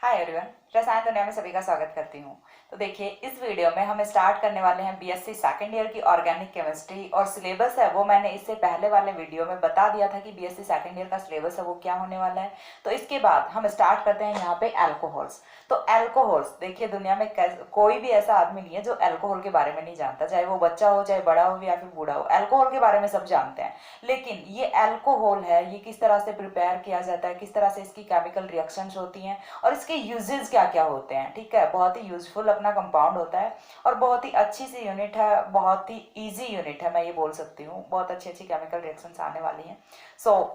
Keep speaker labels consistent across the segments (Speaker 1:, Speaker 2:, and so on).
Speaker 1: Hi everyone, रसायन दुनिया में सभी का स्वागत करती हूँ। तो देखिए, इस वीडियो में हम स्टार्ट करने वाले हैं बीएससी सेकंड ईयर की ऑर्गेनिक केमिस्ट्री। और सिलेबस है वो मैंने इससे पहले वाले वीडियो में बता दिया था कि बीएससी सेकंड ईयर का सिलेबस है वो क्या होने वाला है। तो इसके बाद हम स्टार्ट करते हैं यहाँ पे अल्कोहल्स। तो अल्कोहल्स देखिए, दुनिया में कोई भी ऐसा आदमी नहीं है जो अल्कोहल के बारे में नहीं जानता, चाहे वो बच्चा हो, चाहे बड़ा हो या फिर बूढ़ा हो। अल्कोहल के बारे में सब जानते हैं, लेकिन ये अल्कोहल है, ये किस तरह से प्रिपेयर किया जाता है, किस तरह से इसकी केमिकल रिएक्शंस होती हैं और इसके यूजेस क्या क्या होते हैं। ठीक है, बहुत ही यूजफुल अपना कंपाउंड होता है और बहुत ही अच्छी सी यूनिट है, बहुत ही इजी यूनिट है, मैं ये बोल सकती हूँ। बहुत अच्छी अच्छी केमिकल रिएक्शंस आने वाली हैं।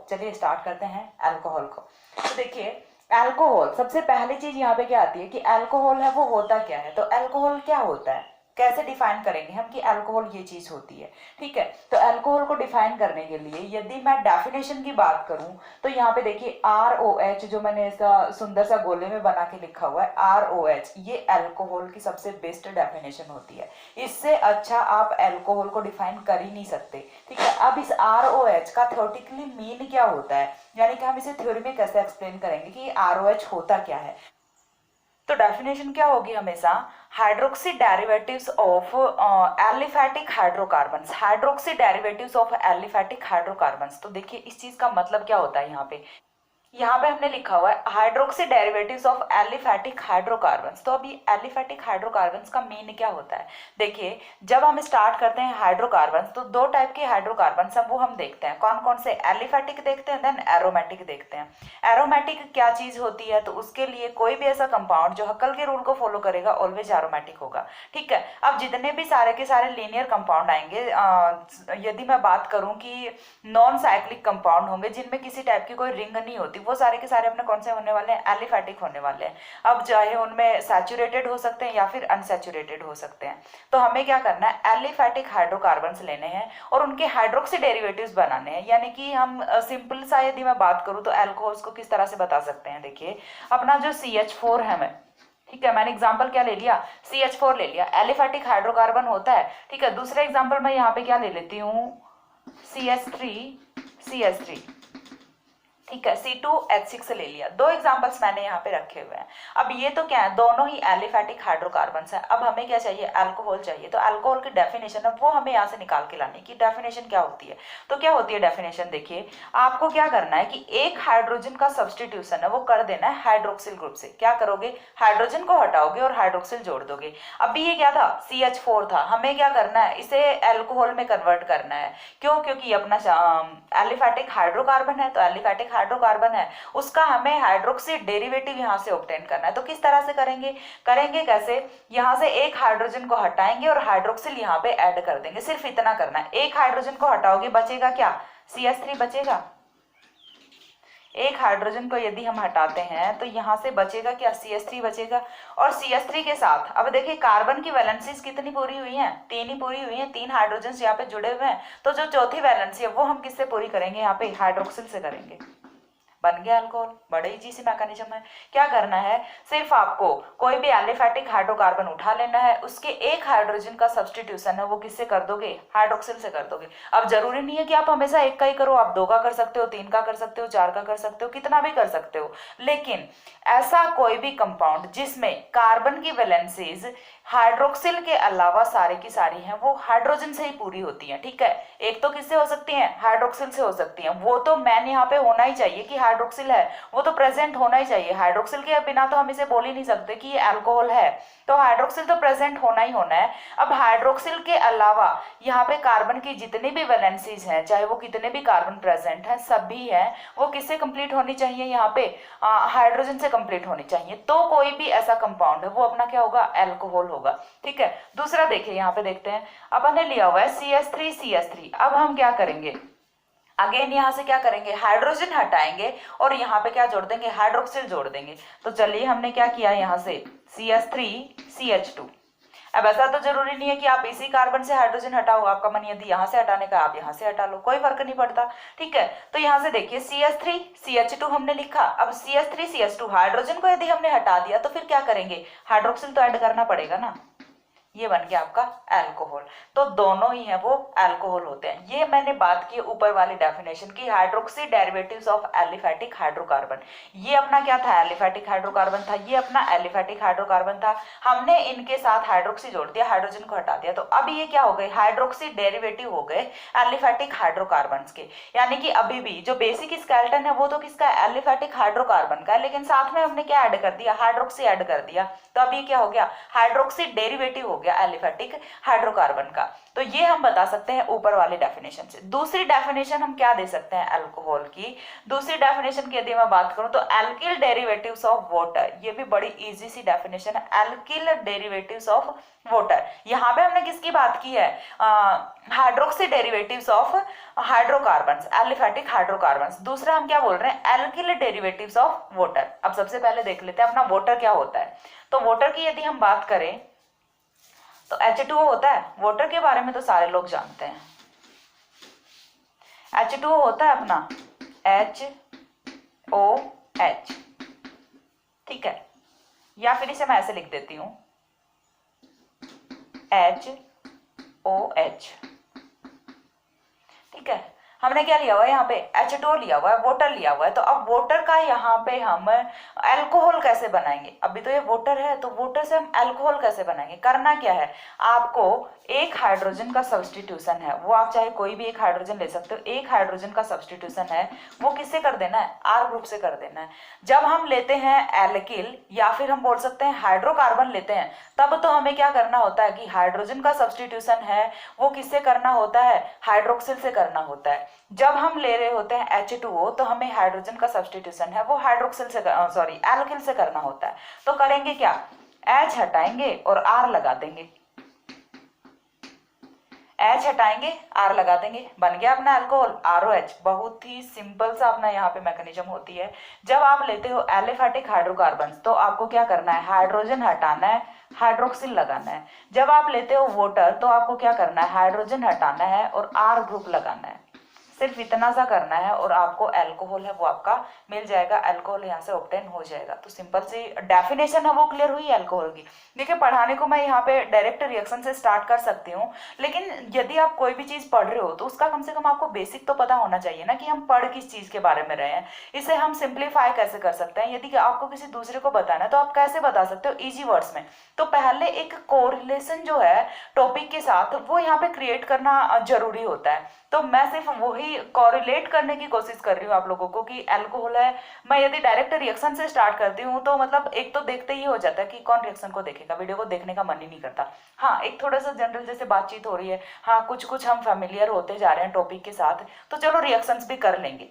Speaker 1: चलिए स्टार्ट करते हैं अल्कोहल को। तो देखिए, अल्कोहल सबसे पहली चीज यहाँ पे क्या आती है कि अल्कोहल है वो होता क्या है। तो अल्कोहल क्या होता है, कैसे डिफाइन करेंगे हम कि अल्कोहल ये चीज होती है। ठीक है, तो अल्कोहल को डिफाइन करने के लिए यदि मैं डेफिनेशन की बात करूं तो यहाँ पे देखिए ROH, जो मैंने ऐसा सुंदर सा गोले में बना के लिखा हुआ है ROH, ये अल्कोहल की सबसे बेस्ट डेफिनेशन होती है। इससे अच्छा आप अल्कोहल को डिफाइन कर ही नहीं सकते। ठीक है, अब इस ROH का थ्योरेटिकली मीन क्या होता है, यानी कि हम इसे थ्योरी में कैसे एक्सप्लेन करेंगे कि ROH होता क्या है। तो डेफिनेशन क्या होगी हमेशा, hydroxy derivatives of aliphatic hydrocarbons, hydroxy derivatives of aliphatic hydrocarbons. तो देखिए, इस चीज का मतलब क्या होता है, यहाँ पे हमने लिखा हुआ है hydroxy derivatives of aliphatic hydrocarbons. तो अभी एलिफैटिक हाइड्रोकार्बन्स का मीन क्या होता है। देखिए, जब हम स्टार्ट करते हैं हाइड्रोकार्बन्स तो दो टाइप के हाइड्रोकार्बन्स हैं वो हम देखते हैं। कौन कौन से, एलिफैटिक देखते हैं, देन एरोमेटिक देखते हैं। एरोमेटिक क्या चीज होती है, तो उसके लिए कोई भी ऐसा कंपाउंड जो हक्कल के रूल को फॉलो करेगा ऑलवेज एरोमेटिक होगा। ठीक है, अब जितने भी सारे के सारे लीनियर कंपाउंड आएंगे, यदि मैं बात करूं कि नॉन साइक्लिक कंपाउंड होंगे जिनमें किसी टाइप की कोई रिंग नहीं होती, वो सारे के सारे अपने कौन से होने वाले हैं, एलिफैटिक होने वाले हैं। अब चाहे उनमें सैचुरेटेड हो सकते हैं या फिर अनसैचुरेटेड हो सकते हैं। तो हमें क्या करना है, एलिफैटिक हाइड्रोकार्बन्स लेने हैं और उनके हाइड्रोक्सी डेरिवेटिव्स बनाने हैं। यानी कि हम सिंपल सा यदि मैं बात करूं तो अल्कोहल्स को किस तरह से बता सकते हैं। देखिए, अपना जो CH4 है, मैं ठीक है, मैंने एग्जांपल क्या ले लिया, CH4 ले लिया, एलिफैटिक हाइड्रोकार्बन होता है। ठीक है, दूसरा एग्जांपल मैं यहाँ पे क्या ले लेती हूँ, CH3 ठीक है, C2H6 ले लिया। दो एग्जांपल्स मैंने यहाँ पे रखे हुए हैं। अब ये तो क्या है, दोनों ही एलिफैटिक हाइड्रोकार्बन्स है। अब हमें क्या चाहिए, अल्कोहल चाहिए। तो अल्कोहल की डेफिनेशन है वो हमें यहाँ से निकाल के लाने की। डेफिनेशन क्या होती है, तो क्या होती है डेफिनेशन, देखिए आपको क्या करना है कि एक हाइड्रोजन का सब्सटीट्यूशन है वो कर देना है हाइड्रोक्सिल ग्रुप से। क्या करोगे, हाइड्रोजन को हटाओगे और हाइड्रोक्सिल जोड़ दोगे। अभी ये क्या था, CH4 था, हमें क्या करना है, इसे अल्कोहल में कन्वर्ट करना है। क्यों, क्योंकि अपना एलिफैटिक हाइड्रोकार्बन है, तो एलिफैटिक हाइड्रोकार्बन है उसका हमें हाइड्रोक्सी डेरिवेटिव यहाँ से ऑब्टेन करना है। तो किस तरह से करेंगे, कैसे, यहाँ से एक हाइड्रोजन को हटाएंगे और हाइड्रोक्सिल यहाँ पे ऐड कर देंगे। सिर्फ इतना करना है। एक हाइड्रोजन को हटाओगे, बचेगा क्या, CH3 बचेगा। एक हाइड्रोजन को यदि हम हटाते हैं तो यहाँ से बचेगा क्या, CH3 बचेगा। और CH3 के साथ अब देखिए कार्बन की वैलेंसीज कितनी पूरी हुई हैं, 3 ही पूरी हुई हैं, 3 हाइड्रोजन यहाँ पे जुड़े हुए हैं। तो जो चौथी वैलेंसी है वो हम किससे पूरी करेंगे, यहाँ पे हाइड्रोक्सिल से करेंगे। बन गया अल्कोहल। बड़े इजी सी मैकेनिज्म है। क्या करना है, सिर्फ आपको कोई भी एलिफैटिक हाइड्रोकार्बन उठा लेना है, उसके एक हाइड्रोजन का सब्सटीट्यूशन है वो किससे कर दोगे, हाइड्रोक्सिल से कर दोगे। अब जरूरी नहीं है कि आप हमेशा एक का ही करो, आप 2 का कर सकते हो, 3 का कर सकते हो, 4 का कर सकते हो, कितना भी कर सकते हो। लेकिन ऐसा कोई भी कंपाउंड जिसमें कार्बन की वैलेंसीज हाइड्रोक्सिल के अलावा सारे की सारी हैं वो हाइड्रोजन से ही पूरी होती हैं। ठीक है, एक तो किससे हो सकती हैं, हाइड्रोक्सिल से हो सकती हैं। वो तो मैन यहाँ पे होना ही चाहिए कि हाइड्रोक्सिल है, वो तो प्रेजेंट होना ही चाहिए। हाइड्रोक्सिल के बिना तो हम इसे बोल ही नहीं सकते कि ये अल्कोहल है, तो हाइड्रोक्सिल तो प्रेजेंट होना ही होना है। अब हाइड्रोक्सिल के अलावा यहाँ पे कार्बन की जितनी भी वैलेंसीज हैं, चाहे वो कितने भी कार्बन प्रेजेंट हैं, सभी हैं वो किससे कंप्लीट होनी चाहिए, यहाँ पे हाइड्रोजन से कंप्लीट होनी चाहिए। तो कोई भी ऐसा कंपाउंड है वो अपना क्या होगा, अल्कोहल होगा। ठीक है, दूसरा देखिए, यहाँ पे देखते हैं, अपन ने लिया हुआ है CH3। अब हम क्या करेंगे, अगेन यहाँ से क्या करेंगे, हाइड्रोजन हटाएंगे और यहाँ पे क्या जोड़ देंगे, हाइड्रोक्सिल जोड़ देंगे। तो चलिए हमने क्या किया, यहाँ से CH3CH2। अब ऐसा तो जरूरी नहीं है कि आप इसी कार्बन से हाइड्रोजन हटाओ, आपका मन यदि यहाँ से हटाने का आप यहाँ से हटा लो, कोई फर्क नहीं पड़ता। ठीक है, तो यहाँ से देखिए CH3CH2 हमने लिखा। अब CH3CH2 हाइड्रोजन को यदि हमने हटा दिया तो फिर क्या करेंगे, हाइड्रोक्सिल तो ऐड करना पड़ेगा ना। ये बन गया आपका अल्कोहल। तो दोनों ही है वो अल्कोहल होते हैं। ये मैंने बात की ऊपर वाली डेफिनेशन की, hydroxy derivatives of aliphatic hydrocarbon. ये अपना क्या था, एलिफेटिक हाइड्रोकार्बन था, ये अपना एलिफेटिक हाइड्रोकार्बन था। हमने इनके साथ हाइड्रोक्सी जोड़ दिया, हाइड्रोजन को हटा दिया, तो अब ये क्या हो गए, हाइड्रोक्सी डेरिवेटिव हो गए एलिफेटिक हाइड्रोकार्बन के। यानी कि अभी भी जो बेसिक स्केलेटन है वो तो किसका, एलिफेटिक हाइड्रोकार्बन का है, लेकिन साथ में हमने क्या ऐड कर दिया, हाइड्रोक्सी ऐड कर दिया। तो अब ये क्या हो गया, हाइड्रोक्सी डेरिवेटिव हो गया एलिफेटिक हाइड्रोकार्बन का। तो ये हम बता सकते हैं ऊपर वाले डेफिनेशन से। दूसरी डेफिनेशन हम क्या दे सकते हैं अल्कोहल की, दूसरी डेफिनेशन की यदि मैं बात करूं तो एल्किल डेरिवेटिव्स ऑफ वाटर। ये भी बड़ी इजी सी डेफिनेशन है, एल्किल डेरिवेटिव्स ऑफ वाटर। यहाँ पे हमने किसकी बात की है, hydroxy derivatives of hydrocarbons, aliphatic hydrocarbons. दूसरा हम क्या बोल रहे हैं, एल्किल डेरिवेटिव्स ऑफ वाटर। अब सबसे पहले देख लेते हैं अपना वाटर क्या होता है। तो वाटर की यदि हम बात करें तो H2O होता है, वाटर के बारे में तो सारे लोग जानते हैं। H2O होता है अपना HOH, ठीक है, या फिर इसे मैं ऐसे लिख देती हूं HOH, ठीक है। हमने क्या लिया हुआ है यहाँ पे, H2O लिया हुआ है, वाटर लिया हुआ है। तो अब वाटर का यहाँ पे हम अल्कोहल कैसे बनाएंगे, अभी तो ये वाटर है, तो वाटर से हम अल्कोहल कैसे बनाएंगे। करना क्या है, आपको एक हाइड्रोजन का सब्स्टिट्यूशन है, वो आप चाहे कोई भी एक हाइड्रोजन ले सकते हो, एक हाइड्रोजन का सब्स्टिट्यूशन है, वो किससे कर देना है, R ग्रुप से कर देना है। जब हम लेते हैं एल्किल या फिर हम बोल सकते हैं हाइड्रोकार्बन लेते हैं, तब तो हमें क्या करना होता है कि हाइड्रोजन का सब्स्टिट्यूशन है वो किससे करना होता है, हाइड्रोक्सिल से करना होता है। जब हम ले रहे होते हैं H2O तो हमें हाइड्रोजन का सब्स्टिट्यूशन है वो हाइड्रोक्सिल से सॉरी एल्किल से करना होता है। तो करेंगे क्या, H हटाएंगे और R लगा देंगे, H हटाएंगे R लगा देंगे, बन गया अपना अल्कोहल ROH। बहुत ही सिंपल सा अपना यहाँ पे मैकेनिज्म होती है। जब आप लेते हो एलिफेटिक हाइड्रोकार्बन तो आपको क्या करना है, हाइड्रोजन हटाना है, हाइड्रोक्सिल लगाना है। जब आप लेते हो वाटर तो आपको क्या करना है, हाइड्रोजन हटाना है और R ग्रुप लगाना है। सिर्फ इतना सा करना है और आपको अल्कोहल है वो आपका मिल जाएगा, अल्कोहल यहाँ से ऑब्टेन हो जाएगा। तो सिंपल सी डेफिनेशन है वो क्लियर हुई अल्कोहल की। देखिए पढ़ाने को मैं यहाँ पे डायरेक्ट रिएक्शन से स्टार्ट कर सकती हूँ, लेकिन यदि आप कोई भी चीज़ पढ़ रहे हो तो उसका कम से कम आपको बेसिक तो पता होना चाहिए ना कि हम पढ़ किस चीज़ के बारे में रहे हैं। इसे हम सिंप्लीफाई कैसे कर सकते हैं, यदि आपको किसी दूसरे को बताना है तो आप कैसे बता सकते हो, ईजी वर्ड्स में। तो पहले एक कोरिलेशन जो है टॉपिक के साथ वो यहाँ पे क्रिएट करना जरूरी होता है। तो मैं सिर्फ वही कोरिलेट करने की कोशिश कर रही हूँ आप लोगों को कि अल्कोहल है। मैं यदि डायरेक्ट रिएक्शन से स्टार्ट करती हूँ तो मतलब एक तो देखते ही हो जाता है कि कौन रिएक्शन को देखेगा, वीडियो को देखने का मन ही नहीं करता। हाँ एक थोड़ा सा जनरल जैसे बातचीत हो रही है, हाँ कुछ कुछ हम फेमिलियर होते जा रहे हैं टॉपिक के साथ, तो चलो रिएक्शंस भी कर लेंगे,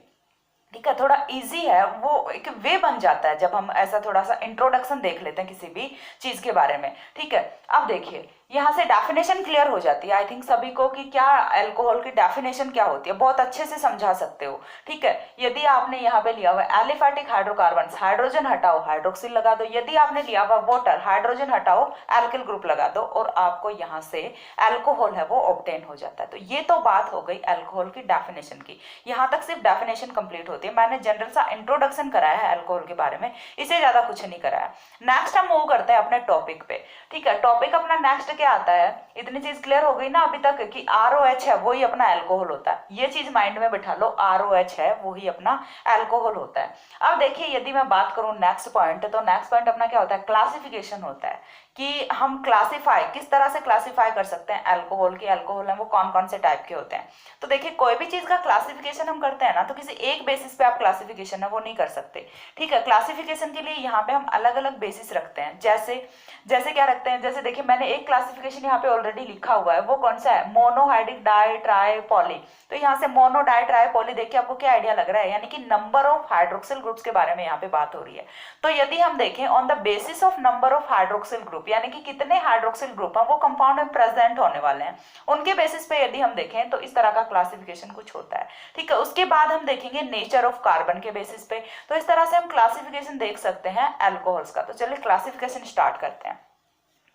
Speaker 1: ठीक है। थोड़ा इजी है, वो एक वे बन जाता है जब हम ऐसा थोड़ा सा इंट्रोडक्शन देख लेते हैं किसी भी चीज के बारे में, ठीक है। अब देखिए यहाँ से डेफिनेशन क्लियर हो जाती है आई थिंक सभी को कि क्या अल्कोहल की डेफिनेशन क्या होती है, बहुत अच्छे से समझा सकते हो, ठीक है। यदि आपने यहाँ पे लिया हुआ है एलिफेटिक हाइड्रोकार्बन, हाइड्रोजन हटाओ हाइड्रोक्सिल लगा दो। यदि आपने लिया हुआ वाटर, हाइड्रोजन हटाओ एल्किल ग्रुप लगा दो और आपको यहाँ से अल्कोहल है वो ऑब्टेन हो जाता है। तो ये तो बात हो गई अल्कोहल की डेफिनेशन की, यहाँ तक सिर्फ डेफिनेशन कंप्लीट होती है। मैंने जनरल सा इंट्रोडक्शन कराया है अल्कोहल के बारे में, इसे ज्यादा कुछ नहीं कराया। नेक्स्ट हम मूव करते हैं अपने टॉपिक पे, ठीक है। टॉपिक अपना नेक्स्ट क्या आता है, इतनी चीज क्लियर हो गई ना अभी तक कि ROH है वही अपना अल्कोहल होता है। ये चीज माइंड में बिठा लो, ROH है वही अपना अल्कोहल होता है। अब देखिए यदि मैं बात करूं नेक्स्ट पॉइंट, तो नेक्स्ट पॉइंट अपना क्या होता है, क्लासिफिकेशन होता है कि हम क्लासिफाई किस तरह से क्लासिफाई कर सकते हैं अल्कोहल की, अल्कोहल है वो कौन कौन से टाइप के होते हैं। तो देखिए कोई भी चीज का क्लासिफिकेशन हम करते हैं ना तो किसी एक बेसिस पे आप क्लासिफिकेशन है वो नहीं कर सकते, ठीक है। क्लासिफिकेशन के लिए यहाँ पे हम अलग अलग बेसिस रखते हैं, जैसे जैसे क्या रखते हैं, जैसे देखिए मैंने एक क्लासिफिकेशन यहाँ पे ऑलरेडी लिखा हुआ है, वो कौन सा है, मोनोहाइड्रिक डाई ट्राई पॉली। तो यहाँ से मोनो डाई ट्राई पॉली देख के आपको क्या आइडिया लग रहा है, यानी कि नंबर ऑफ हाइड्रोक्सिल ग्रुप्स के बारे में यहाँ पे बात हो रही है। तो यदि हम देखें on the basis of number of hydroxyl group, यानी कि कितने हाइड्रोक्सिल ग्रुप हैं वो कंपाउंड में प्रेजेंट होने वाले हैं, उनके बेसिस पे यदि हम देखें तो इस तरह का क्लासिफिकेशन कुछ होता है, ठीक है। उसके बाद हम देखेंगे नेचर ऑफ कार्बन के बेसिस पे। तो इस तरह से हम क्लासिफिकेशन देख सकते हैं अल्कोहल्स का। तो चलिए क्लासिफिकेशन स्टार्ट करते हैं।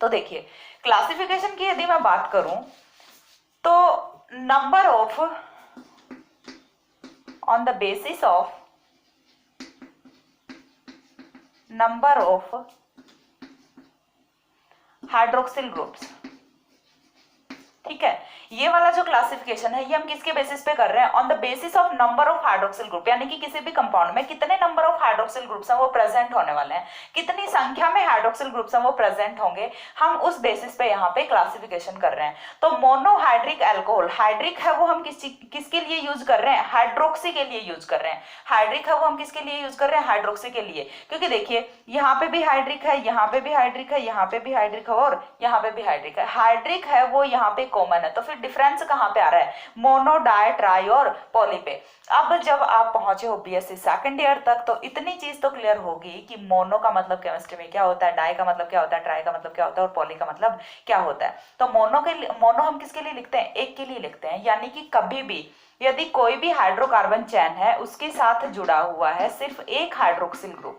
Speaker 1: तो देखिए क्लासिफिकेशन की यदि मैं बात करूं तो number of on the basis of number of hydroxyl groups. ठीक है, ये वाला जो क्लासिफिकेशन है ये हम किसके बेसिस पे कर रहे हैं? On the basis of number of hydroxyl group, यानी कि किसी भी कंपाउंड में कितने नंबर ऑफ हाइड्रोक्सिल ग्रुप्स हैं वो प्रेजेंट होने वाले हैं, कितनी संख्या में हाइड्रोक्सिल ग्रुप्स हैं वो प्रेजेंट होंगे, हम उस बेसिस पे यहाँ पे क्लासिफिकेशन कर रहे हैं। तो मोनोहाइड्रिक एल्कोहल, हाइड्रिक है वो हम किसके लिए यूज कर रहे हैं? हाइड्रोक्सी के लिए यूज कर रहे हैं। हाइड्रिक है वो हम किसके लिए यूज कर रहे हैं? हाइड्रोक्सी के लिए, क्योंकि देखिए यहाँ पे भी हाइड्रिक है, यहाँ पे भी हाइड्रिक है, यहाँ पे भी हाइड्रिक है और यहाँ पे भी हाइड्रिक है। हाइड्रिक है वो यहाँ पे कॉमन है, तो फिर डिफरेंस कहाँ पे आ रहा है? मोनो, डाई, ट्राई और पॉली पे। अब जब आप पहुंचे हो बीएससी सेकंड ईयर तक तो इतनी चीज तो क्लियर होगी कि मोनो का मतलब केमिस्ट्री में क्या होता है, डाई का मतलब क्या होता है, ट्राई का मतलब क्या होता है और पॉली का मतलब क्या होता है। तो मोनो हम किसके लिए लिखते हैं? एक के लिए लिखते हैं, यानी कि कभी भी यदि कोई भी हाइड्रोकार्बन चेन है उसके साथ जुड़ा हुआ है सिर्फ एक हाइड्रोक्सिल ग्रुप,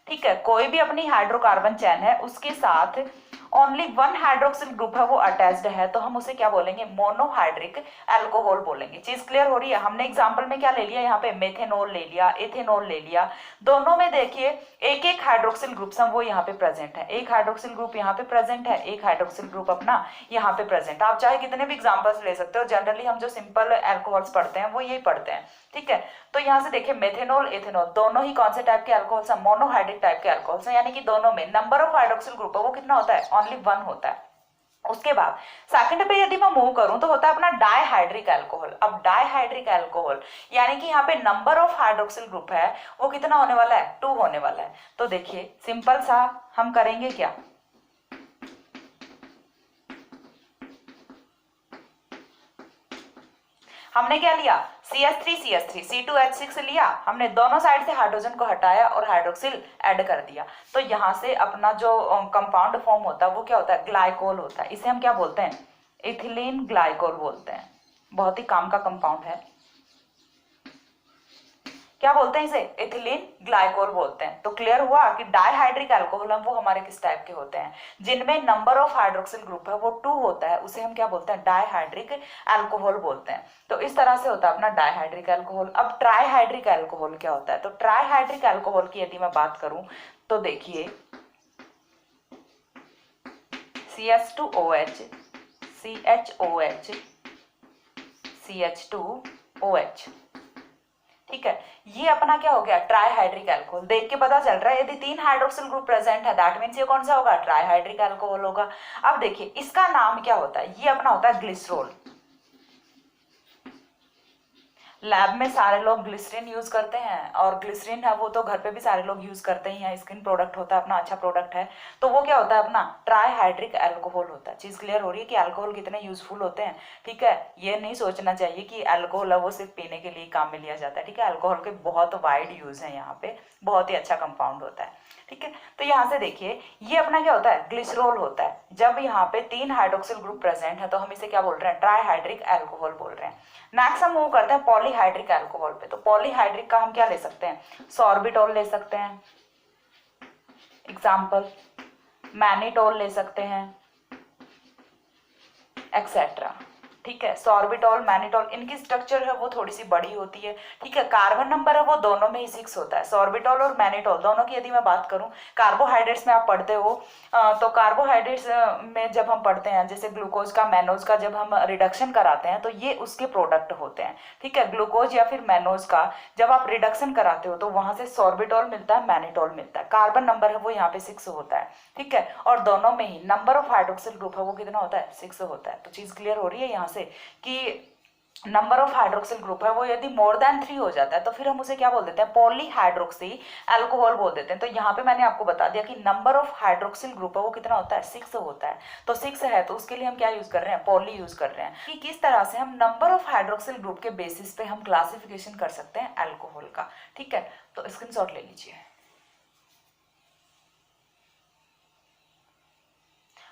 Speaker 1: ठीक है, कोई भी अपनी हाइड्रोकार्बन चेन है उसके साथ ओनली वन हाइड्रोक्सिल ग्रुप है वो अटैच्ड है, तो हम उसे क्या बोलेंगे? मोनोहाइड्रिक अल्कोहल बोलेंगे। चीज क्लियर हो रही है? हमने एग्जांपल में क्या ले लिया? यहाँ पे मेथेनॉल ले लिया, एथेनॉल ले लिया, दोनों में देखिए एक एक हाइड्रोक्सिल ग्रुप वो यहाँ पे प्रेजेंट है, एक हाइड्रोक्सिल ग्रुप यहाँ पे प्रेजेंट है, एक हाइड्रोक्सिल ग्रुप अपना यहाँ पे प्रेजेंट। आप चाहे कितने भी एग्जाम्पल्स ले सकते हो, जनरली हम जो सिंपल एल्कोहल्स पढ़ते हैं वो यही पढ़ते हैं, ठीक है। तो यहाँ से देखिए मेथेनॉल, एथेनॉल दोनों ही कौन से टाइप के अल्कोहल्स हैं? मोनोहाइड्रिक टाइप के अल्कोहल्स हैं, यानी कि दोनों में नंबर ऑफ हाइड्रोक्सिल ग्रुप है वो कितना होता है? ओनली वन होता है। उसके बाद सेकंड पे यदि मैं मूव करूं तो होता है अपना डाइहाइड्रिक अल्कोहल। अब डाइहाइड्रिक अल्कोहल यानी कि यहाँ पे नंबर ऑफ हाइड्रोक्सिल ग्रुप है वो कितना होने वाला है? 2 होने वाला है। तो देखिए सिंपल सा हम करेंगे क्या, हमने क्या लिया? CH3 C2H6 लिया, हमने दोनों साइड से हाइड्रोजन को हटाया और हाइड्रोक्सिल ऐड कर दिया, तो यहाँ से अपना जो कंपाउंड फॉर्म होता है वो क्या होता है? ग्लाइकोल होता है। इसे हम क्या बोलते हैं? इथिलीन ग्लाइकोल बोलते हैं। बहुत ही काम का कंपाउंड है। क्या बोलते हैं इसे? इथिलीन ग्लाइकोल बोलते हैं। तो क्लियर हुआ कि डाइहाइड्रिक अल्कोहल वो हमारे किस टाइप के होते हैं? जिनमें नंबर ऑफ हाइड्रोक्सिल ग्रुप है वो 2 होता है, उसे हम क्या बोलते हैं? डाइहाइड्रिक अल्कोहल बोलते हैं। तो इस तरह से होता है अपना डाइहाइड्रिक अल्कोहल। अब ट्राइहाइड्रिक अल्कोहल क्या होता है? तो ट्राइहाइड्रिक अल्कोहल की यदि मैं बात करूं तो देखिए CH2OH, CHOH, CH2OH, ठीक है, ये अपना क्या हो गया? Trihydric alcohol. देख के पता चल रहा है यदि 3 हाइड्रोक्सिल ग्रुप प्रेजेंट है दैट मींस ये कौन सा होगा? ट्राइहाइड्रिक अल्कोहल होगा। अब देखिए इसका नाम क्या होता है? ये अपना होता है ग्लिसरॉल। लैब में सारे लोग ग्लिसरीन यूज करते हैं और ग्लिसरीन है वो तो घर पे भी सारे लोग यूज करते ही हैं, स्किन प्रोडक्ट होता है अपना, अच्छा प्रोडक्ट है। तो वो क्या होता है? अपना ट्राइहाइड्रिक अल्कोहल होता है। चीज क्लियर हो रही है कि अल्कोहल कितने यूजफुल होते हैं, ठीक है। ये नहीं सोचना चाहिए कि अल्कोहल है वो सिर्फ पीने के लिए काम में लिया जाता है, ठीक है। अल्कोहल के बहुत वाइड यूज है यहाँ पे, बहुत ही अच्छा कंपाउंड होता है, ठीक है। तो यहाँ से देखिए ये अपना क्या होता है? ग्लिसरॉल होता है। जब यहाँ पे 3 हाइड्रोक्सिल ग्रुप प्रेजेंट है तो हम इसे क्या बोल रहे हैं? ट्राइहाइड्रिक अल्कोहल बोल रहे हैं। नेक्स्ट हम मूव करते हैं पॉलीहाइड्रिक अल्कोहल पे। तो पॉलीहाइड्रिक का हम क्या ले सकते हैं? सॉर्बिटॉल ले सकते हैं, एग्जाम्पल मैनिटोल ले सकते हैं, एक्सेट्रा, ठीक है। सॉर्बिटॉल, मैनिटोल, इनकी स्ट्रक्चर है वो थोड़ी सी बड़ी होती है, ठीक है। कार्बन नंबर है वो दोनों में ही 6 होता है। सॉर्बिटॉल और मैनिटोल दोनों की यदि मैं बात करूं, कार्बोहाइड्रेट्स में आप पढ़ते हो तो कार्बोहाइड्रेट्स में जब हम पढ़ते हैं जैसे ग्लूकोज का, मैनोज का जब हम रिडक्शन कराते हैं तो ये उसके प्रोडक्ट होते हैं, ठीक है। ग्लूकोज या फिर मैनोज का जब आप रिडक्शन कराते हो तो वहां से सॉर्बिटॉल मिलता है, मैनिटोल मिलता है। कार्बन नंबर है वो यहाँ पे 6 होता है, ठीक है। और दोनों में ही नंबर ऑफ हाइड्रोक्सिल ग्रुप है वो कितना होता है? 6 होता है। तो चीज क्लियर हो रही है यहाँ से कि नंबर ऑफ हाइड्रोक्सिल ग्रुप है वो यदि मोर देन 3 हो जाता है तो फिर हम उसे क्या बोल देते हैं? पॉलीहाइड्रोक्सी अल्कोहल बोल देते हैं। तो यहाँ पे मैंने आपको बता दिया कि नंबर ऑफ हाइड्रोक्सिल ग्रुप है वो कितना होता है? 6 होता है। तो 6 है तो उसके लिए हम क्या यूज कर रहे हैं? पॉली यूज कर रहे हैं। कि किस तरह से हम नंबर ऑफ हाइड्रोक्सिल ग्रुप के बेसिस पे हम क्लासिफिकेशन कर सकते हैं अल्कोहल का, ठीक है। तो स्क्रीनशॉट ले लीजिए।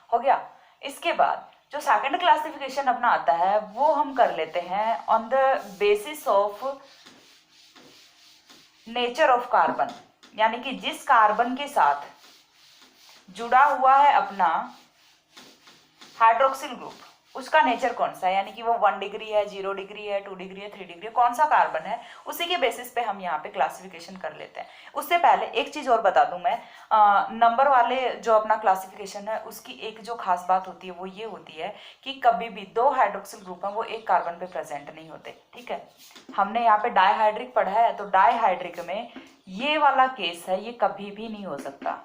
Speaker 1: हो गया। इसके बाद जो सेकंड क्लासिफिकेशन अपना आता है वो हम कर लेते हैं on the basis of nature of carbon, यानी कि जिस कार्बन के साथ जुड़ा हुआ है अपना हाइड्रोक्सिल ग्रुप उसका नेचर कौन सा है, यानी कि वो 1 डिग्री है, 0 डिग्री है, 2 डिग्री है, 3 डिग्री, कौन सा कार्बन है, उसी के बेसिस पे हम यहाँ पे क्लासिफिकेशन कर लेते हैं। उससे पहले एक चीज और बता दूं मैं, नंबर वाले जो अपना क्लासिफिकेशन है उसकी एक जो खास बात होती है वो ये होती है कि कभी भी 2 हाइड्रोक्सिल ग्रुप हैं वो एक कार्बन पे प्रेजेंट नहीं होते। ठीक है, हमने यहाँ पे डाईहाइड्रिक पढ़ा है, तो डाईहाइड्रिक में ये वाला केस है, ये कभी भी नहीं हो सकता।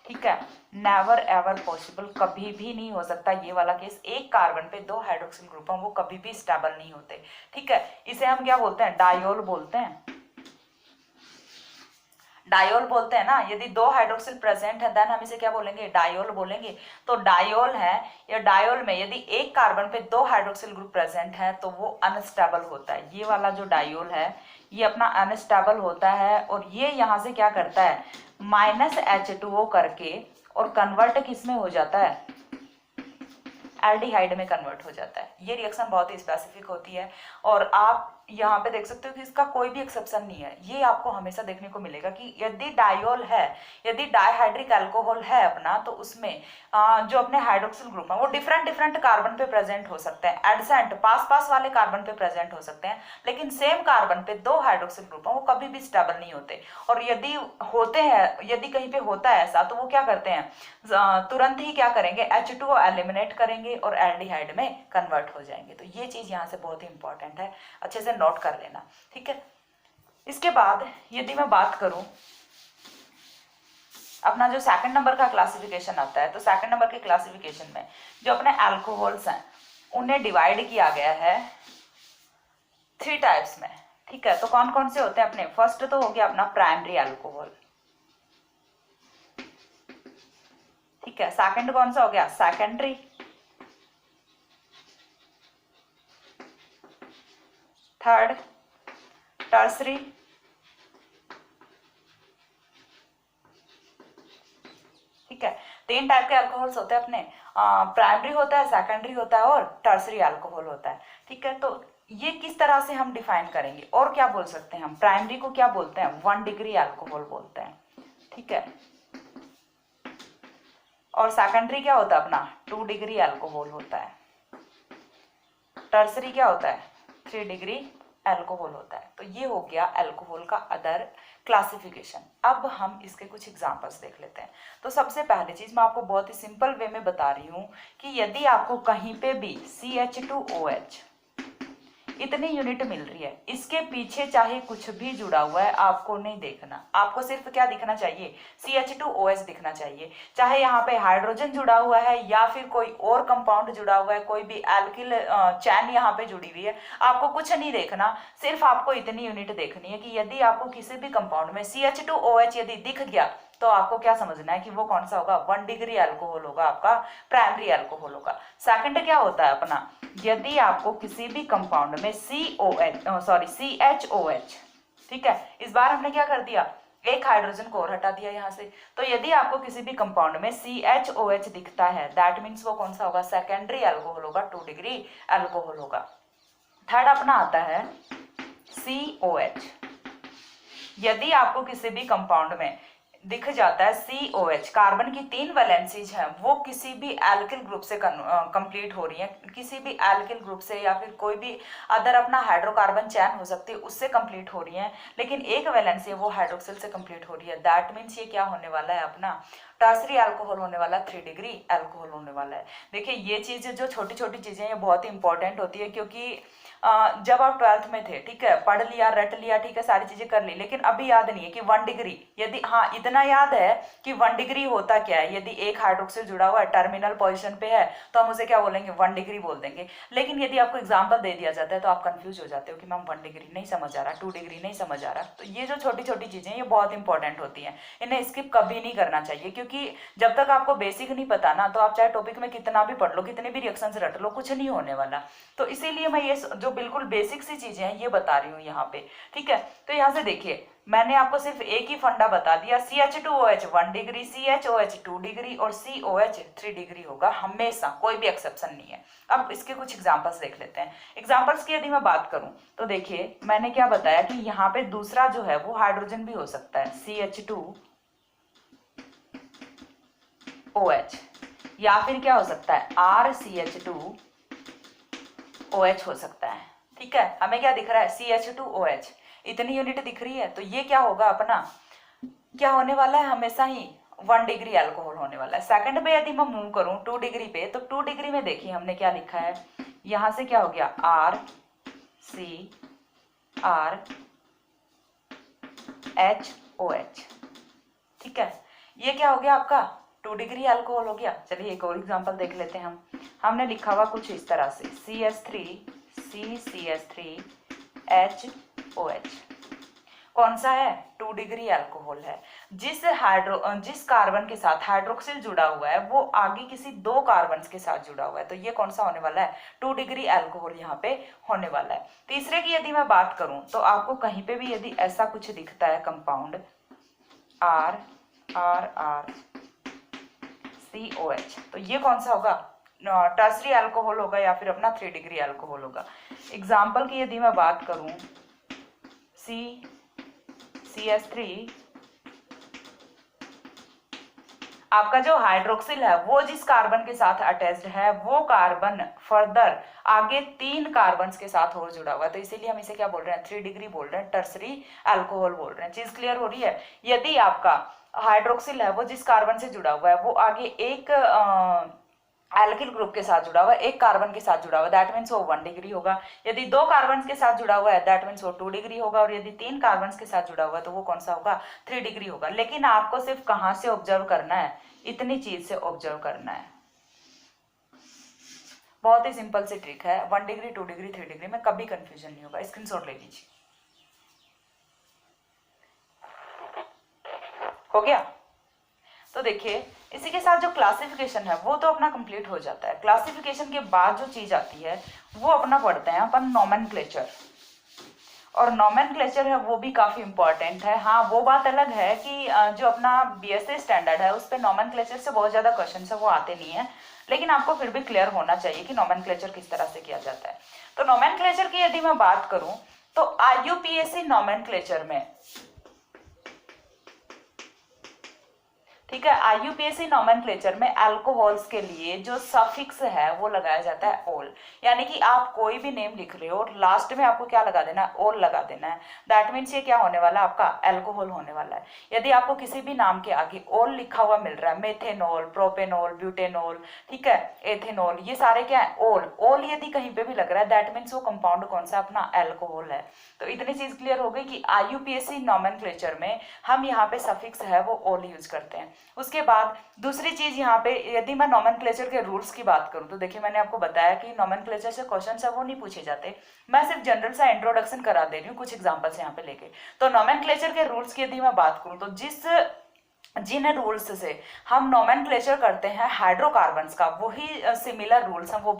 Speaker 1: ठीक है, नेवर एवर पॉसिबल, कभी भी नहीं हो सकता ये वाला केस। एक कार्बन पे 2 हाइड्रोक्सिल ग्रुप हैं वो कभी भी स्टेबल नहीं होते। ठीक है, इसे हम क्या बोलते हैं, डायोल बोलते हैं। डायोल बोलते हैं ना, यदि 2 हाइड्रोक्सिल प्रेजेंट है देन हम इसे क्या बोलेंगे, डायोल बोलेंगे। तो डायोल है, या डायोल में यदि एक कार्बन पे 2 हाइड्रोक्सिल ग्रुप प्रेजेंट है तो वो अनस्टेबल होता है। ये वाला जो डायोल है ये अपना अनस्टेबल होता है, और ये यहाँ से क्या करता है, -H2O करके और कन्वर्ट किस में हो जाता है, एल्डिहाइड में कन्वर्ट हो जाता है। ये रिएक्शन बहुत ही स्पेसिफिक होती है, और आप यहाँ पे देख सकते हो कि इसका कोई भी एक्सेप्शन नहीं है। ये आपको हमेशा देखने को मिलेगा कि यदि डायोल है, यदि डाईहाइड्रिक अल्कोहल है अपना, तो उसमें जो अपने हाइड्रोक्सिल ग्रुप है वो डिफरेंट डिफरेंट कार्बन पे प्रेजेंट हो सकते हैं, एडसेंट पास पास वाले कार्बन पे प्रेजेंट हो सकते हैं, लेकिन सेम कार्बन पे 2 हाइड्रोक्सिल ग्रुप है वो कभी भी स्टेबल नहीं होते। और यदि होते हैं, यदि कहीं पे होता है ऐसा, तो वो क्या करते हैं, तुरंत ही क्या करेंगे, H2O एलिमिनेट करेंगे और एल्डिहाइड में कन्वर्ट हो जाएंगे। तो ये चीज यहाँ से बहुत ही इंपॉर्टेंट है, अच्छे से नोट कर लेना। ठीक है, इसके बाद यदि मैं बात करूं अपना जो सेकंड नंबर का क्लासिफिकेशन आता है, तो सेकंड नंबर के क्लासिफिकेशन में जो अपने अल्कोहल्स हैं उन्हें डिवाइड किया गया है 3 टाइप्स में। ठीक है, तो कौन कौन से होते हैं अपने, फर्स्ट तो हो गया अपना प्राइमरी अल्कोहल। ठीक है, सेकंड कौन सा हो गया, सेकेंडरी। Third tertiary. ठीक है, 3 टाइप के अल्कोहल्स होते हैं अपने, प्राइमरी होता है, सेकेंडरी होता है और टर्सरी अल्कोहल होता है। ठीक है, तो ये किस तरह से हम डिफाइन करेंगे, और क्या बोल सकते हैं हम, प्राइमरी को क्या बोलते हैं, 1 डिग्री अल्कोहल बोलते हैं। ठीक है, और सेकेंडरी क्या होता है अपना, 2 डिग्री अल्कोहल होता है। टर्सरी क्या होता है, 3 डिग्री अल्कोहल होता है। तो ये हो गया अल्कोहल का अदर क्लासिफिकेशन। अब हम इसके कुछ एग्जांपल्स देख लेते हैं। तो सबसे पहली चीज मैं आपको बहुत ही सिंपल वे में बता रही हूँ कि यदि आपको कहीं पे भी CH2OH इतनी यूनिट मिल रही है, इसके पीछे चाहे कुछ भी जुड़ा हुआ है आपको नहीं देखना, आपको सिर्फ क्या दिखना चाहिए, CH2OH दिखना चाहिए। चाहे यहाँ पे हाइड्रोजन जुड़ा हुआ है या फिर कोई और कंपाउंड जुड़ा हुआ है, कोई भी एल्किल चैन यहाँ पे जुड़ी हुई है, आपको कुछ नहीं देखना, सिर्फ आपको इतनी यूनिट देखनी है कि यदि आपको किसी भी कंपाउंड में CH2OH यदि दिख गया तो आपको क्या समझना है कि वो कौन सा होगा, 1 डिग्री अल्कोहल होगा, आपका प्राइमरी अल्कोहल होगा। सेकंड क्या होता है अपना, यदि आपको किसी भी कंपाउंड में CHOH, ठीक है, इस बार हमने क्या कर दिया, एक हाइड्रोजन को और हटा दिया यहाँ से। तो यदि आपको किसी भी कंपाउंड में CHOH दिखता है दैट मीन्स वो कौन सा होगा, सेकेंडरी अल्कोहल होगा, 2 डिग्री अल्कोहल होगा। थर्ड अपना आता है COH। यदि आपको किसी भी कंपाउंड में दिख जाता है COH, कार्बन की 3 वैलेंसीज हैं वो किसी भी एल्किल ग्रुप से कंप्लीट हो रही है, किसी भी एल्किल ग्रुप से या फिर कोई भी अदर अपना हाइड्रोकार्बन चैन हो सकती है उससे कंप्लीट हो रही है, लेकिन एक वैलेंसी है वो हाइड्रोक्सिल से कंप्लीट हो रही है, दैट मीन्स ये क्या होने वाला है अपना टर्सरी अल्कोहल होने वाला, 3 डिग्री अल्कोहल होने वाला है। देखिए ये चीज़ जो छोटी छोटी चीज़ें ये बहुत ही इंपॉर्टेंट होती है, क्योंकि जब आप 12th में थे, ठीक है, पढ़ लिया रट लिया, ठीक है, सारी चीजें कर ली, लेकिन अभी याद नहीं है कि 1 डिग्री, यदि हाँ इतना याद है कि 1 डिग्री होता क्या है, यदि एक हाइड्रोक्सिल जुड़ा हुआ है टर्मिनल पोजीशन पे है तो हम उसे क्या बोलेंगे, 1 डिग्री बोल देंगे। लेकिन यदि आपको एग्जाम्पल दे दिया जाता है तो आप कंफ्यूज हो जाते हो कि मैम 1 डिग्री नहीं समझ आ रहा, 2 डिग्री नहीं समझ आ रहा। तो ये जो छोटी छोटी चीजें ये बहुत इंपॉर्टेंट होती हैं, इन्हें स्किप कभी नहीं करना चाहिए, क्योंकि जब तक आपको बेसिक नहीं पता ना तो आप चाहे टॉपिक में कितना भी पढ़ लो, कितने भी रिएक्शंस रट लो, कुछ नहीं होने वाला। तो इसीलिए मैं ये जो बिल्कुल बेसिक सी चीजें हैं ये बता रही हूँ यहाँ पे, ठीक है। तो यहाँ से देखिए मैंने आपको सिर्फ एक ही फंडा बता दिया, CH2OH 1 डिग्री, CHOH 2 डिग्री और COH 3 डिग्री होगा हमेशा, कोई भी एक्सेप्शन नहीं है। अब इसके कुछ एग्जांपल्स देख लेते हैं। एग्जांपल्स की यदि मैं बात करूं तो देखिए मैंने क्या बताया कि यहाँ पे दूसरा जो है वो हाइड्रोजन भी हो सकता है, CH2 OH, या फिर क्या हो सकता है RCH2OH हो सकता है। ठीक है, हमें क्या दिख रहा है CH2OH, इतनी यूनिट दिख रही है, तो ये क्या होगा अपना, क्या होने वाला है, हमेशा ही 1 डिग्री अल्कोहल होने वाला है। सेकंड पे यदि मैं मूव करूं 2 डिग्री पे, तो 2 डिग्री में देखिए हमने क्या लिखा है, यहां से क्या हो गया RCRHOH। ठीक है, ये क्या हो गया आपका 2 डिग्री अल्कोहल हो गया। चलिए एक और एग्जांपल देख लेते हैं हमने लिखा हुआ कुछ इस तरह से CH3CCH3HOH, कौन सा है 2 डिग्री अल्कोहल है। जिस कार्बन के साथ हाइड्रोक्सिल जुड़ा हुआ है वो आगे किसी 2 कार्बन के साथ जुड़ा हुआ है, तो ये कौन सा होने वाला है 2 डिग्री अल्कोहल यहाँ पे होने वाला है। तीसरे की यदि मैं बात करूं तो आपको कहीं पे भी यदि ऐसा कुछ दिखता है कंपाउंड RRRCOH, तो ये कौन सा होगा टर्सरी अल्कोहल होगा या फिर अपना 3 डिग्री अल्कोहल होगा। एग्जाम्पल की यदि मैं बात करूं CH3, आपका जो हाइड्रोक्सिल है वो जिस कार्बन के साथ अटैच्ड है वो कार्बन फर्दर आगे 3 कार्बन के साथ और जुड़ा हुआ है, तो इसीलिए हम इसे क्या बोल रहे हैं 3 डिग्री बोल रहे हैं, टर्सरी अल्कोहल बोल रहे हैं। चीज क्लियर हो रही है। यदि आपका हाइड्रोक्सिल है वो जिस कार्बन से जुड़ा हुआ है वो आगे एक एल्किल ग्रुप के साथ जुड़ा हुआ है, एक कार्बन के साथ जुड़ा हुआ है, दैट मीन्स वो 1 डिग्री होगा। यदि 2 कार्बन के साथ जुड़ा हुआ है दैट मीन्स वो 2 डिग्री होगा, और यदि 3 कार्बन के साथ जुड़ा हुआ है तो वो कौन सा होगा 3 डिग्री होगा। लेकिन आपको सिर्फ कहाँ से ऑब्जर्व करना है, इतनी चीज से ऑब्जर्व करना है। बहुत ही सिंपल सी ट्रिक है, 1 डिग्री 2 डिग्री 3 डिग्री में कभी कंफ्यूजन नहीं होगा। स्क्रीनशॉट ले लीजिए। हो गया। तो देखिए इसी के साथ जो क्लासिफिकेशन है वो तो अपना कंप्लीट हो जाता है। क्लासिफिकेशन के बाद जो चीज आती है वो अपना पढ़ते हैं अपन नोमेनक्लेचर, और नोमेनक्लेचर है वो भी काफी इंपॉर्टेंट है। हाँ वो बात अलग है कि जो अपना बीएससी स्टैंडर्ड है उस पर नोमेनक्लेचर से बहुत ज्यादा क्वेश्चन है वो आते नहीं है, लेकिन आपको फिर भी क्लियर होना चाहिए कि नोमेनक्लेचर किस तरह से किया जाता है। तो नोमेनक्लेचर की यदि मैं बात करूं तो IUPAC नोमेनक्लेचर में, ठीक है, IUPAC नोमेनक्लेचर में अल्कोहल्स के लिए जो सफिक्स है वो लगाया जाता है ओल, यानी कि आप कोई भी नेम लिख रहे हो और लास्ट में आपको क्या लगा देना है ओल लगा देना है, दैट मीन्स ये क्या होने वाला है आपका अल्कोहल होने वाला है। यदि आपको किसी भी नाम के आगे ओल लिखा हुआ मिल रहा है, मेथेनॉल, प्रोपेनॉल, ब्यूटेनॉल, ठीक है, एथेनॉल, ये सारे क्या है ओल, ओल यदि कहीं पे भी लग रहा है दैट मीन्स वो कंपाउंड कौन सा अपना अल्कोहल है। तो इतनी चीज क्लियर हो गई कि IUPAC नोमेनक्लेचर में हम यहाँ पे सफिक्स है वो ओल यूज करते हैं। उसके बाद दूसरी चीज यहाँ पे यदि मैं नोमेनक्लेचर के रूल्स की बात करूं तो देखिए मैंने आपको बताया कि नोमेनक्लेचर से क्वेश्चन है वो नहीं पूछे जाते, मैं सिर्फ जनरल सा इंट्रोडक्शन करा दे रही हूँ कुछ एग्जांपल्स यहाँ पे लेके। तो नोमेनक्लेचर के रूल्स की यदि मैं बात करूं तो जिन रूल्स से हम नोमेनक्लेचर करते हैं हाइड्रोकार्बन्स का, वही सिमिलर रूल्स हैं वो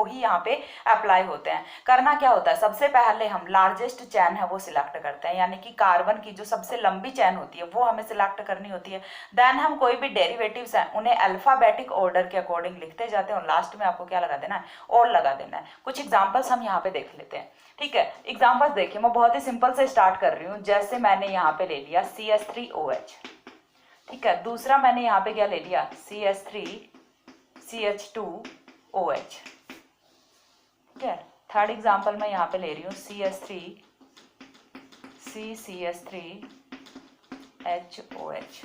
Speaker 1: ही यहाँ पे अप्लाई होते हैं। करना क्या होता है, सबसे पहले हम लार्जेस्ट चैन है वो सिलेक्ट करते हैं, यानी कि कार्बन की जो सबसे लंबी चैन होती है वो हमें सिलेक्ट करनी होती है। देन हम कोई भी डेरिवेटिव्स हैं उन्हें अल्फाबेटिक ऑर्डर के अकॉर्डिंग लिखते जाते हैं और लास्ट में आपको क्या लगा देना है और लगा देना है। कुछ एग्जाम्पल्स हम यहाँ पे देख लेते हैं। ठीक है, एग्जाम्पल्स देखिए, मैं बहुत ही सिंपल से स्टार्ट कर रही हूँ। जैसे मैंने यहाँ पे ले लिया CH3OH, ठीक है, दूसरा मैंने यहाँ पे क्या ले लिया CH3CH2OH, ठीक है, थर्ड एग्जांपल मैं यहाँ पे ले रही हूँ CH3CCH3HOH।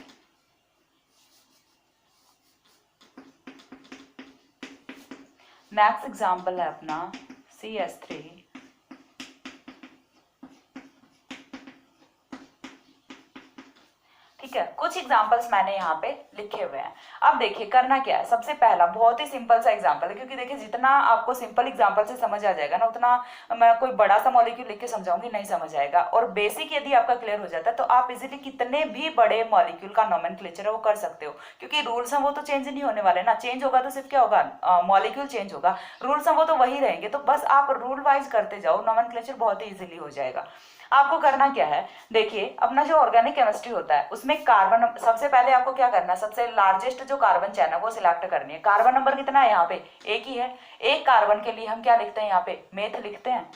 Speaker 1: नेक्स्ट एग्जांपल है अपना CH3, ठीक है। कुछ एग्जांपल्स मैंने यहाँ पे लिखे हुए हैं। अब देखिए करना क्या है, सबसे पहला बहुत ही सिंपल सा एग्जांपल है, क्योंकि देखिए जितना आपको सिंपल एग्जांपल से समझ आ जाएगा ना उतना मैं कोई बड़ा सा मॉलिक्यूल लिख के समझाऊंगी नहीं समझ आएगा। और बेसिक यदि आपका क्लियर हो जाता है तो आप इजीली कितने भी बड़े मॉलिक्यूल का नोमेनक्लेचर है वो कर सकते हो, क्योंकि रूल्स हैं वो तो चेंज नहीं होने वाले ना। चेंज होगा तो सिर्फ क्या होगा मॉलिक्यूल चेंज होगा, रूल्स हैं वो तो वही रहेंगे। तो बस आप रूल वाइज करते जाओ, नोमेनक्लेचर बहुत ही इजीली हो जाएगा। आपको करना क्या है, देखिए अपना जो ऑर्गेनिक केमिस्ट्री होता है उसमें कार्बन, सबसे पहले आपको क्या करना है, सबसे लार्जेस्ट जो कार्बन चैन है वो सिलेक्ट करनी है। कार्बन नंबर कितना है यहाँ पे, एक ही है। एक कार्बन के लिए हम क्या लिखते हैं यहाँ पे मेथ लिखते हैं,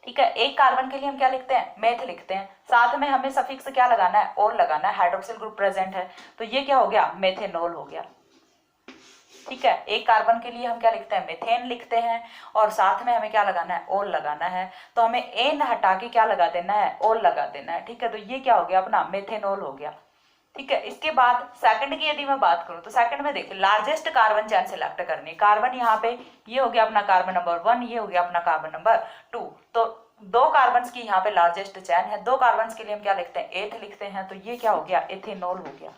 Speaker 1: ठीक है, एक कार्बन के लिए हम क्या लिखते हैं, मेथ लिखते हैं, साथ में हमें सफिक्स क्या लगाना है, ओल लगाना है, हाइड्रोक्सिल ग्रुप प्रेजेंट है, तो ये क्या हो गया, मेथेनॉल हो गया। ठीक है, एक कार्बन के लिए हम क्या लिखते हैं, मेथेन लिखते हैं, और साथ में हमें क्या लगाना है, ओल लगाना है, तो हमें एन हटा के क्या लगा देना है, ओल लगा देना है। ठीक है, तो ये क्या हो गया अपना मेथेनॉल हो गया। ठीक है, इसके बाद सेकंड की यदि मैं बात करूं तो सेकंड में देखिए लार्जेस्ट कार्बन चेन सिलेक्ट करनी है। कार्बन यहाँ पे ये हो गया अपना कार्बन नंबर 1, ये हो गया अपना कार्बन नंबर 2, तो दो कार्बन की यहाँ पे लार्जेस्ट चेन है, दो कार्बन के लिए हम क्या लिखते हैं, एथ लिखते हैं, तो ये क्या हो गया, एथेनॉल हो गया।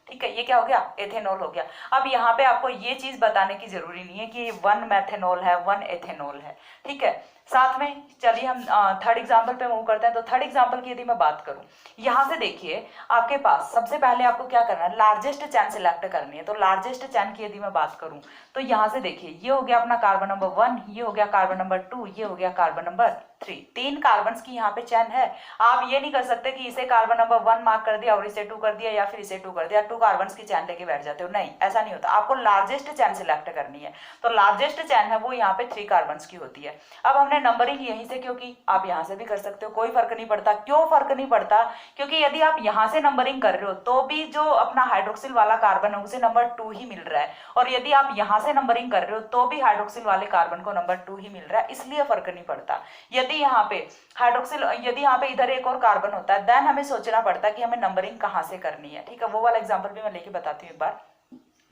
Speaker 1: ठीक है, ये क्या हो गया, एथेनॉल हो गया। अब यहाँ पे आपको ये चीज बताने की जरूरी नहीं है कि 1 मेथेनॉल है 1 एथेनॉल है। ठीक है, साथ में चलिए हम थर्ड एग्जांपल पे मूव करते हैं। तो थर्ड एग्जांपल की यदि मैं बात करूं, यहाँ से देखिए आपके पास सबसे पहले आपको क्या करना है, लार्जेस्ट चैन सिलेक्ट करनी है। तो लार्जेस्ट चैन की यदि मैं बात करूं तो यहाँ से देखिए ये हो गया अपना कार्बन नंबर 1, ये हो गया कार्बन नंबर 2, ये हो गया कार्बन नंबर 3, 3 कार्बन की यहाँ पे चैन है। आप ये नहीं कर सकते कि इसे कार्बन नंबर 1 मार्क कर दिया और इसे 2 कर दिया, या फिर इसे 2 कर दिया, 2 कार्बन की चैन लेके बैठ जाते हो, नहीं, ऐसा नहीं होता। आपको लार्जेस्ट चैन सिलेक्ट करनी है। तो लार्जेस्ट चैन है वो यहाँ पे 3 कार्बन की होती है। अब हमने नंबरिंग यहीं से क्यों की, आप यहाँ से भी कर सकते हो, कोई फर्क नहीं पड़ता। क्यों फर्क नहीं पड़ता, क्योंकि यदि आप यहाँ से नंबरिंग कर रहे हो तो भी जो अपना हाइड्रोक्सिल वाला कार्बन है उसे नंबर 2 ही मिल रहा है, और यदि आप यहाँ से नंबरिंग कर रहे हो तो भी हाइड्रोक्सिल वाले कार्बन को नंबर 2 ही मिल रहा है, इसलिए फर्क नहीं पड़ता। यदि यहाँ पे हाइड्रोक्सिल, यदि यहाँ पे इधर एक और कार्बन होता है, देन हमें सोचना पड़ता है कि हमें नंबरिंग कहाँ से करनी है। ठीक है, वो वाला एग्जांपल भी मैं लेके बताती हूँ एक बार।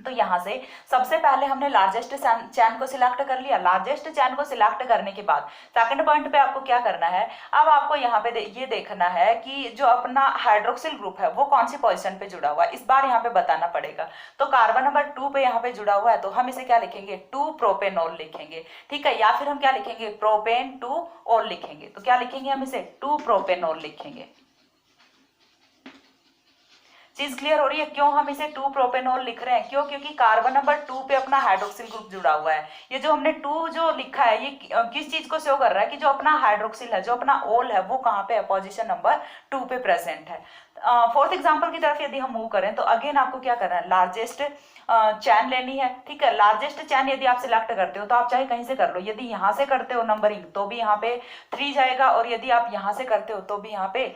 Speaker 1: तो यहाँ से सबसे पहले हमने लार्जेस्ट चैन को सिलेक्ट कर लिया। लार्जेस्ट चैन को सिलेक्ट करने के बाद सेकंड पॉइंट पे आपको क्या करना है, अब आपको यहाँ पे ये देखना है कि जो अपना हाइड्रोक्सिल ग्रुप है वो कौन सी पोजीशन पे जुड़ा हुआ है, इस बार यहाँ पे बताना पड़ेगा। तो कार्बन नंबर 2 पे यहाँ पे जुड़ा हुआ है, तो हम इसे क्या लिखेंगे, 2 प्रोपेनॉल लिखेंगे। ठीक है, या फिर हम क्या लिखेंगे, प्रोपेन 2 ऑल लिखेंगे। तो क्या लिखेंगे, हम इसे 2 प्रोपेनॉल लिखेंगे। चीज क्लियर हो रही है, क्यों हम इसे 2 प्रोपेनॉल लिख रहे हैं, क्यों, क्योंकि कार्बन नंबर 2 पे अपना हाइड्रोक्सिल ग्रुप जुड़ा हुआ है। ये जो हमने 2 जो लिखा है ये किस चीज को शो कर रहा है, कि जो अपना हाइड्रोक्सिल है, जो अपना ओल है, वो कहाँ पे है, पोजीशन नंबर 2 पे प्रेजेंट है। फोर्थ एग्जांपल की तरफ यदि हम मूव करें तो अगेन आपको क्या करना है, लार्जेस्ट चैन लेनी है। ठीक है, लार्जेस्ट चैन यदि आप सिलेक्ट करते हो तो आप चाहे कहीं से कर लो, यदि यहाँ से करते हो नंबरिंग तो भी यहाँ पे 3 जाएगा, और यदि आप यहाँ से करते हो तो भी यहाँ पे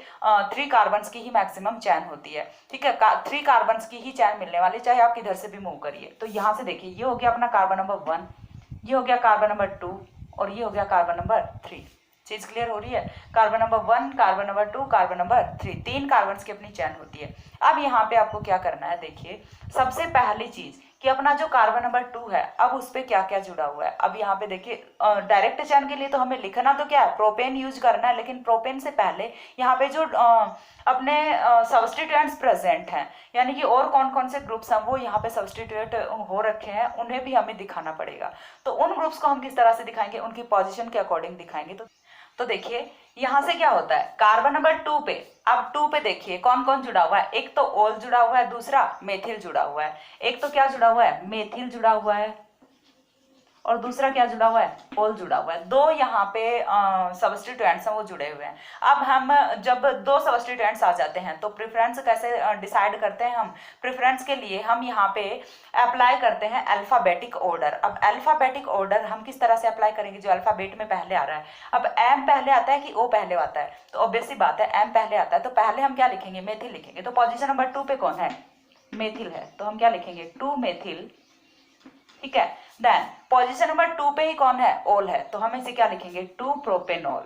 Speaker 1: 3 कार्बन की ही मैक्सिमम चैन होती है। ठीक है, 3 कार्बन की ही चैन मिलने वाली, चाहे आप किधर से भी मूव करिए। तो यहाँ से देखिए ये हो गया अपना कार्बन नंबर 1, ये हो गया कार्बन नंबर 2, और ये हो गया कार्बन नंबर 3। चीज क्लियर हो रही है, carbon number 1, carbon number 2, carbon number 3, 3 carbon की अपनी चैन होती है। अब यहाँ पे आपको क्या करना है, देखिए सबसे पहली चीज कि अपना जो कार्बन नंबर 2 है, अब उस पर क्या क्या जुड़ा हुआ है। अब यहाँ पे देखिए डायरेक्ट चैन के लिए तो हमें लिखना तो क्या है, प्रोपेन यूज करना है, लेकिन प्रोपेन से पहले यहाँ पे जो अपने सब्सटीट्यूएंट्स प्रेजेंट हैं, यानी कि और कौन कौन से ग्रुप्स हैं वो यहाँ पे सब्सटीट्यूएट हो रखे हैं, उन्हें भी हमें दिखाना पड़ेगा। तो उन ग्रुप्स को हम किस तरह से दिखाएंगे, उनकी पोजिशन के अकॉर्डिंग दिखाएंगे। तो देखिए यहां से क्या होता है, कार्बन नंबर 2 पे, अब 2 पे देखिए कौन कौन जुड़ा हुआ है, एक तो ओल जुड़ा हुआ है, दूसरा मेथिल जुड़ा हुआ है। एक तो क्या जुड़ा हुआ है, मेथिल जुड़ा हुआ है, और दूसरा क्या जुड़ा हुआ है, ओल जुड़ा हुआ है। दो यहाँ पे सब्स्टिट्यूएंट्स हैं वो जुड़े हुए हैं। अब हम जब दो सब्स्टिट्यूएंट्स आ जाते हैं तो प्रेफरेंस कैसे डिसाइड करते हैं, हम प्रेफरेंस के लिए हम यहाँ पे अप्लाई करते हैं अल्फाबेटिक ऑर्डर। अब अल्फाबेटिक ऑर्डर हम किस तरह से अप्लाई करेंगे, जो अल्फाबेट में पहले आ रहा है। अब एम पहले आता है कि ओ पहले आता है, तो ऑब्वियस सी बात है एम पहले आता है, तो पहले हम क्या लिखेंगे, मेथिल लिखेंगे। तो पोजीशन नंबर 2 पे कौन है, मेथिल है, तो हम क्या लिखेंगे, 2 मेथिल। ठीक है, देन पोजीशन नंबर 2 पे ही कौन है, ओल है, तो हम इसे क्या लिखेंगे, 2 प्रोपेनॉल।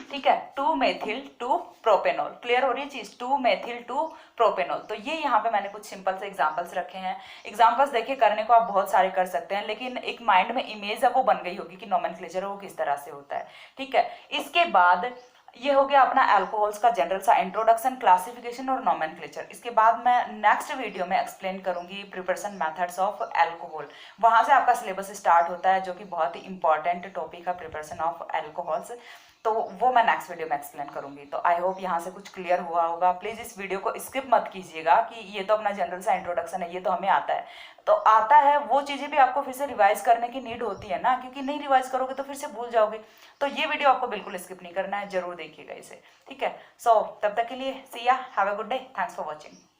Speaker 1: ठीक है, 2 मेथिल 2 प्रोपेनॉल। क्लियर हो रही है चीज, 2 मेथिल 2 प्रोपेनॉल। तो ये यहाँ पे मैंने कुछ सिंपल से एग्जांपल्स रखे हैं। एग्जांपल्स देखिए करने को आप बहुत सारे कर सकते हैं, लेकिन एक माइंड में इमेज है वो बन गई होगी कि नोमेनक्लेचर वो किस तरह से होता है। ठीक है, इसके बाद ये हो गया अपना अल्कोहल्स का जनरल सा इंट्रोडक्शन, क्लासिफिकेशन और नोमेनक्लेचर। इसके बाद मैं नेक्स्ट वीडियो में एक्सप्लेन करूंगी प्रिपरेशन मेथड्स ऑफ अल्कोहल। वहां से आपका सिलेबस स्टार्ट होता है, जो कि बहुत ही इंपॉर्टेंट टॉपिक है, प्रिपरेशन ऑफ अल्कोहल्स। तो वो मैं नेक्स्ट वीडियो में एक्सप्लेन करूंगी। तो आई होप यहाँ से कुछ क्लियर हुआ होगा। प्लीज़ इस वीडियो को स्किप मत कीजिएगा कि ये तो अपना जनरल सा इंट्रोडक्शन है, ये तो हमें आता है। तो आता है वो चीज़ें भी आपको फिर से रिवाइज करने की नीड होती है ना, क्योंकि नहीं रिवाइज करोगे तो फिर से भूल जाओगे। तो ये वीडियो आपको बिल्कुल स्किप नहीं करना है, जरूर देखिएगा इसे। ठीक है, सो तब तक के लिए सी या, have a good day, thanks for watching.